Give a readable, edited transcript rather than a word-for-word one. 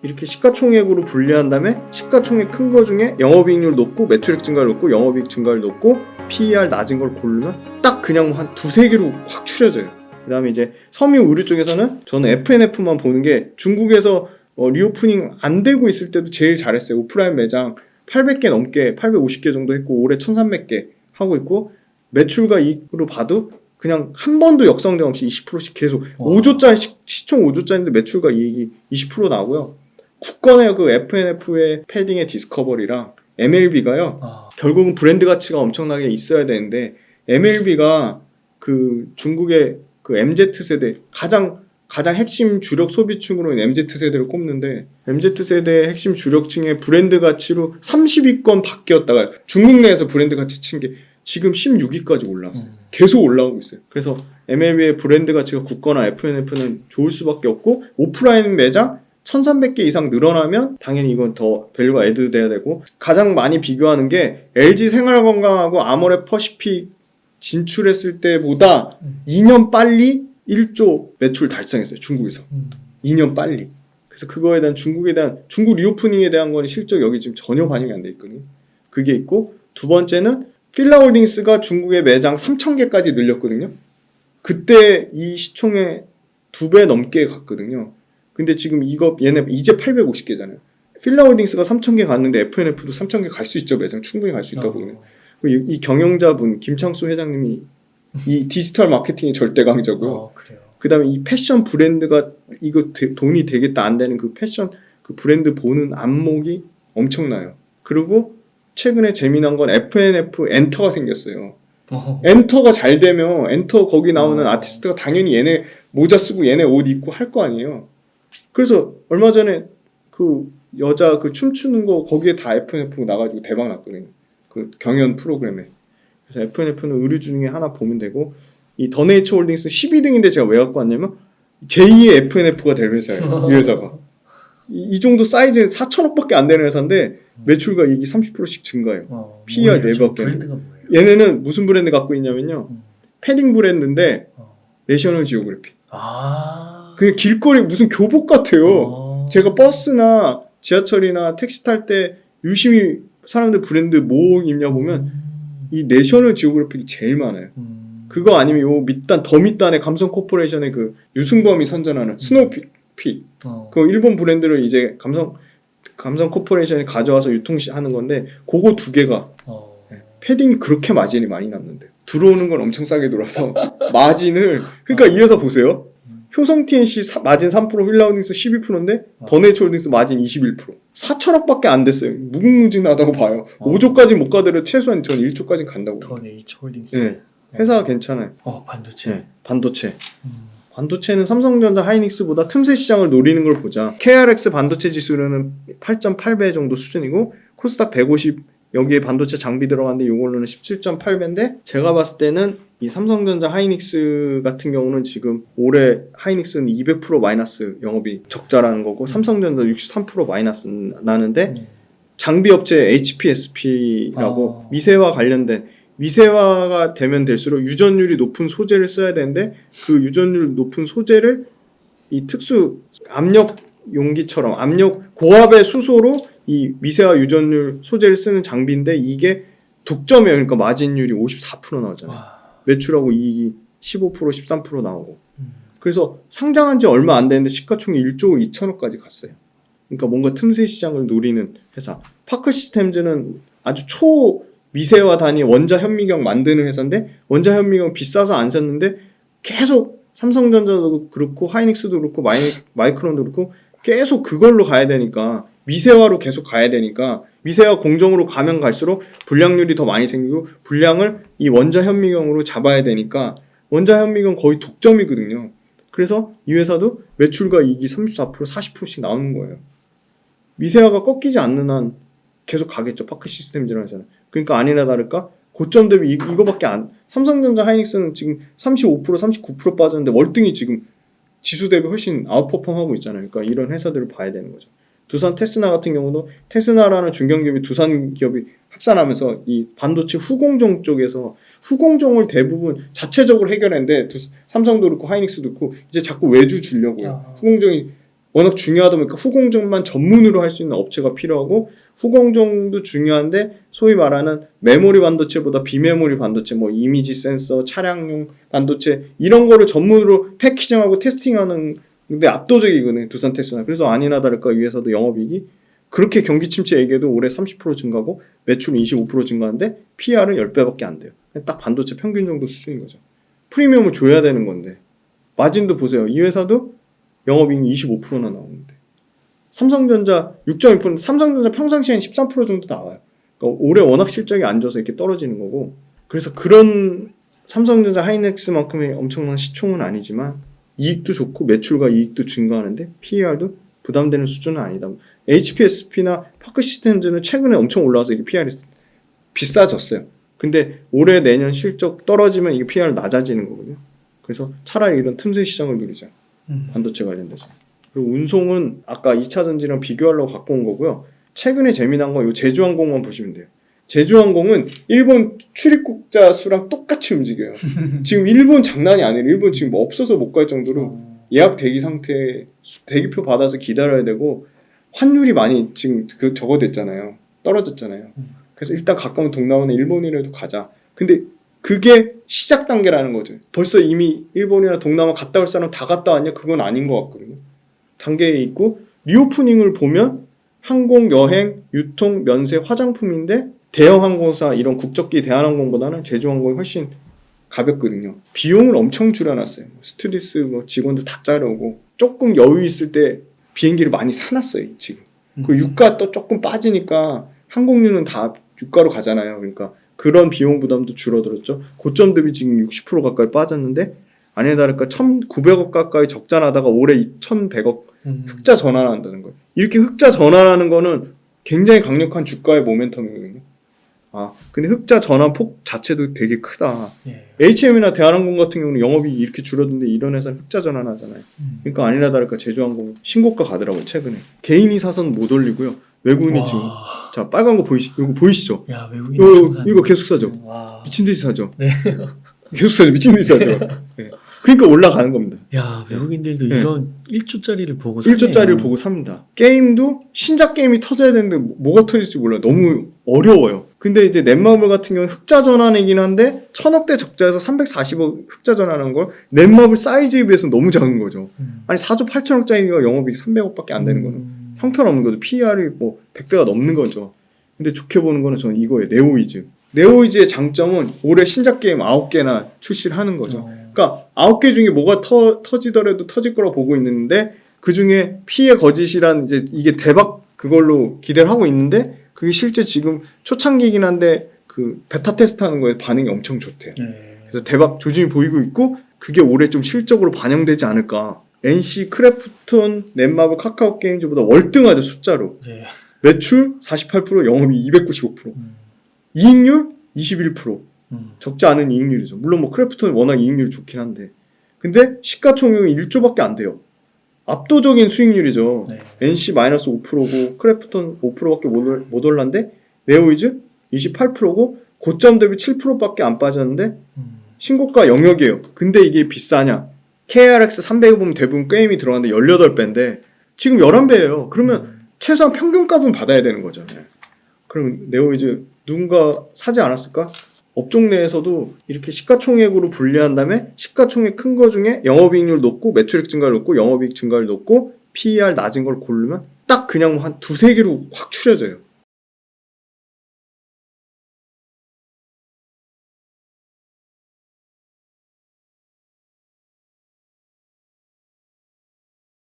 이렇게 시가총액으로 분리한 다음에 시가총액 큰 거 중에 영업이익률 높고 매출액 증가를 높고 영업이익 증가를 높고 PER 낮은 걸 고르면 딱 그냥 한 두세 개로 확 추려져요. 그 다음에 이제 섬유 의류 쪽에서는 저는 F&F만 보는 게 중국에서 리오프닝 안 되고 있을 때도 제일 잘했어요. 오프라인 매장 800개 넘게 850개 정도 했고 올해 1300개 하고 있고 매출과 이익으로 봐도 그냥 한 번도 역성된 없이 20%씩 계속 5조짜리 시총 5조짜리인데 매출과 이익이 20% 나오고요. 국건의 그 F&F의 패딩의 디스커버리랑 MLB가요. 결국은 브랜드 가치가 엄청나게 있어야 되는데 MLB가 그 중국의 그 MZ세대 가장 핵심 주력 소비층으로는 MZ세대를 꼽는데 MZ세대의 핵심 주력층의 브랜드 가치로 30위권 바뀌었다가 중국 내에서 브랜드 가치 친 게 지금 16위까지 올라왔어요. 계속 올라오고 있어요. 그래서 MLB의 브랜드 가치가 굳거나 F&F는 좋을 수밖에 없고 오프라인 매장 1300개 이상 늘어나면 당연히 이건 더 밸류가 애드 돼야 되고 가장 많이 비교하는 게 LG 생활건강하고 아모레 퍼시픽 진출했을 때보다 2년 빨리 1조 매출 달성했어요. 중국에서 2년 빨리. 그래서 그거에 대한 중국 리오프닝에 대한 건 실적 여기 지금 전혀 반영이 안 돼 있거든요. 그게 있고 두 번째는 필라홀딩스가 중국의 매장 3000개까지 늘렸거든요. 그때 이 시총의 2배 넘게 갔거든요. 근데 지금 얘네 이제 850개잖아요. 필라홀딩스가 3000개 갔는데 F&F도 3000개 갈 수 있죠. 매장 충분히 갈 수 있다고 보거든요. 이 경영자분 김창수 회장님이 이 디지털 마케팅이 절대 강자고요. 그 다음에 이 패션 브랜드가 이거 돈이 되겠다 안 되는 그 패션 그 브랜드 보는 안목이 엄청나요. 그리고 최근에 재미난 건 F&F 엔터가 생겼어요. 엔터가 잘 되면 엔터 거기 나오는 아티스트가 당연히 얘네 모자 쓰고 얘네 옷 입고 할 거 아니에요. 그래서 얼마 전에 그 여자 그 춤추는 거 거기에 다 F&F 나가지고 대박 났거든요. 그 경연 프로그램에. 그래서 F&F는 의류 중에 하나 보면 되고 이 더네이처 홀딩스 12등인데 제가 왜 갖고 왔냐면 제2의 F&F가 될 회사예요. 이 회사가. 이 정도 사이즈에 4천억밖에 안 되는 회사인데 매출과 이익이 30%씩 증가해요. PER 4배밖에 안 돼요. 얘네는 무슨 브랜드 갖고 있냐면요. 패딩 브랜드인데 내셔널 지오그래피. 그냥 길거리 무슨 교복 같아요. 제가 버스나 지하철이나 택시 탈 때 유심히 사람들 브랜드 뭐 입냐 보면 이 내셔널 지오그래픽이 제일 많아요. 그거 아니면 요 밑단 더 밑단에 감성 코퍼레이션의 그 유승범이 선전하는 스노우픽 그 일본 브랜드를 이제 감성 코퍼레이션이 가져와서 유통하는 건데 그거 두 개가 패딩이 그렇게 마진이 많이 났는데 들어오는 건 엄청 싸게 들어와서 마진을 그러니까 이 회사 보세요. 효성 TNC 마진 3%, 휠라운딩스 12%인데 더네이처홀딩스 마진 21%. 4천억밖에 안 됐어요. 무궁무진하다고 봐요. 5조까지 못 가더라도 최소한 전 1조까지 간다고. 더네이처홀딩스. 네. 회사가 괜찮아요. 반도체. 네. 반도체. 반도체는 삼성전자 하이닉스보다 틈새 시장을 노리는 걸 보자. KRX 반도체 지수는 8.8배 정도 수준이고 코스닥 150 여기에 반도체 장비 들어갔는데 이걸로는 17.8배인데 제가 봤을 때는 이 삼성전자 하이닉스 같은 경우는 지금 올해 하이닉스는 200% 마이너스 영업이 적자라는 거고 삼성전자 63% 마이너스 나는데 장비 업체 HPSP라고 미세화 관련된 미세화가 되면 될수록 유전율이 높은 소재를 써야 되는데 그 유전율 높은 소재를 이 특수 압력 용기처럼 고압의 수소로 이 미세화 유전율 소재를 쓰는 장비인데 이게 독점이에요. 그러니까 마진율이 54% 나오잖아요. 매출하고 이익이 15% 13% 나오고 그래서 상장한 지 얼마 안 됐는데 시가총액 1조 2천억까지 갔어요. 그러니까 뭔가 틈새 시장을 노리는 회사. 파크 시스템즈는 아주 미세화 단위 원자 현미경 만드는 회사인데 원자 현미경 비싸서 안 샀는데 계속 삼성전자도 그렇고 하이닉스도 그렇고 마이크론도 그렇고 계속 그걸로 가야 되니까 미세화로 계속 가야 되니까 미세화 공정으로 가면 갈수록 불량률이 더 많이 생기고 불량을 이 원자 현미경으로 잡아야 되니까 원자 현미경 거의 독점이거든요. 그래서 이 회사도 매출과 이익이 34% 40%씩 나오는 거예요. 미세화가 꺾이지 않는 한 계속 가겠죠. 파크 시스템즈라는 회사는. 그러니까 아니나 다를까 고점 대비 이거밖에 삼성전자 하이닉스는 지금 35% 39% 빠졌는데 월등히 지금 지수 대비 훨씬 아웃퍼폼하고 있잖아요. 그러니까 이런 회사들을 봐야 되는 거죠. 두산 테스나 같은 경우도 테스나라는 중견기업이 두산 기업이 합산하면서 이 반도체 후공정 쪽에서 후공정을 대부분 자체적으로 해결했는데 삼성도 그렇고 하이닉스도 그렇고 이제 자꾸 외주 주려고요. 후공정이 워낙 중요하다 보니까 후공정만 전문으로 할 수 있는 업체가 필요하고 후공정도 중요한데 소위 말하는 메모리 반도체보다 비메모리 반도체 뭐 이미지 센서, 차량용 반도체 이런 거를 전문으로 패키징하고 테스팅하는 데 압도적이거든요. 두산테스나. 그래서 아니나 다를까 위에서도 영업이익이 그렇게 경기 침체 얘기해도 올해 30% 증가하고 매출은 25% 증가하는데 PR은 10배밖에 안 돼요. 딱 반도체 평균 정도 수준인 거죠. 프리미엄을 줘야 되는 건데 마진도 보세요. 이 회사도 영업이익이 25%나 나오는데 삼성전자 6.2%, 삼성전자 평상시엔 13% 정도 나와요. 그러니까 올해 워낙 실적이 안 좋아서 이렇게 떨어지는 거고 그래서 그런 삼성전자 하이닉스만큼의 엄청난 시총은 아니지만 이익도 좋고 매출과 이익도 증가하는데 PER도 부담되는 수준은 아니다. HPSP나 파크시스템즈는 최근에 엄청 올라와서 이게 PER이 비싸졌어요. 근데 올해 내년 실적 떨어지면 이게 PER 낮아지는 거거든요. 그래서 차라리 이런 틈새 시장을 누리자. 반도체 관련돼서. 그리고 운송은 아까 2차전지랑 비교하려고 갖고 온 거고요. 최근에 재미난 건 이 제주항공만 보시면 돼요. 제주항공은 일본 출입국자 수랑 똑같이 움직여요. 지금 일본 장난이 아니에요. 일본 지금 뭐 없어서 못 갈 정도로 예약 대기 상태, 대기표 받아서 기다려야 되고 환율이 많이 지금 저거 됐잖아요. 떨어졌잖아요. 그래서 일단 가까운 동남아는 일본이라도 가자. 근데 그게 시작 단계라는 거죠. 벌써 이미 일본이나 동남아 갔다 올 사람 다 갔다 왔냐? 그건 아닌 것 같거든요. 단계에 있고 리오프닝을 보면 항공, 여행, 유통, 면세, 화장품인데 대형 항공사 이런 국적기 대한항공보다는 제주항공이 훨씬 가볍거든요. 비용을 엄청 줄여놨어요. 스튜디스 뭐 직원들 다 자르고 조금 여유 있을 때 비행기를 많이 사놨어요. 지금. 그리고 유가 또 조금 빠지니까 항공료는 다 유가로 가잖아요. 그러니까 그런 비용 부담도 줄어들었죠. 고점 대비 지금 60% 가까이 빠졌는데 아니나 다를까 1,900억 가까이 적자 나다가 올해 2,100억 흑자 전환한다는 거예요. 이렇게 흑자 전환하는 거는 굉장히 강력한 주가의 모멘텀이거든요. 근데 흑자 전환 폭 자체도 되게 크다. HM이나 대한항공 같은 경우는 영업이익이 이렇게 줄어드는데 이런 회사는 흑자 전환하잖아요. 그러니까 아니나 다를까 제주항공 신고가 가더라고요. 최근에. 개인이 사서는 못 올리고요. 외국인이 지금 자 빨간 거 이거 보이시죠? 야, 외국인 이거 계속 사죠. 미친 듯이 사죠. 네. 계속 사죠. 미친 듯이 사죠. 네. 그러니까 올라가는 겁니다. 야, 외국인들도 네. 이런 1조짜리를 보고 사네요. 1조짜리를 보고 삽니다. 게임도 신작 게임이 터져야 되는데 뭐가 터질지 몰라요. 너무 어려워요. 근데 이제 넷마블 같은 경우는 흑자 전환이긴 한데 1,000억대 적자에서 340억 흑자 전환한 걸 넷마블 사이즈에 비해서 너무 작은 거죠. 아니 4조 8천억짜리가 영업이익 300억밖에 안 되는 거는 형편없는 거죠. PER이 뭐 100배가 넘는 거죠. 근데 좋게 보는 거는 저는 이거예요. 네오이즈. 네오이즈의 장점은 올해 신작 게임 9개나 출시를 하는 거죠. 그러니까 9개 중에 뭐가 터지더라도 터질 거라고 보고 있는데 그 중에 피해 거짓이란 이제 이게 대박 그걸로 기대를 하고 있는데 그게 실제 지금 초창기이긴 한데 그 베타 테스트하는 거에 반응이 엄청 좋대요. 그래서 대박 조짐이 보이고 있고 그게 올해 좀 실적으로 반영되지 않을까. NC, 크래프톤, 넷마블, 카카오 게임즈보다 월등하죠 숫자로. 매출 48%, 영업이 295%. 이익률 21%. 적지 않은 이익률이죠. 물론 뭐 크래프톤은 워낙 이익률이 좋긴 한데. 근데 시가총액이 1조밖에 안 돼요. 압도적인 수익률이죠. NC-5%고 크래프톤 5%밖에 못 올랐는데 네오이즈 28%고 고점 대비 7%밖에 안 빠졌는데 신고가 영역이에요. 근데 이게 비싸냐? KRX 300에 보면 대부분 게임이 들어가는데 18배인데 지금 11배예요. 그러면 최소한 평균값은 받아야 되는 거죠. 그럼 네오이즈 누군가 사지 않았을까? 업종 내에서도 이렇게 시가총액으로 분리한 다음에 시가총액 큰 거 중에 영업이익률 높고 매출액 증가를 높고 영업이익 증가를 높고 PER 낮은 걸 고르면 딱 그냥 한 두세 개로 확 추려져요.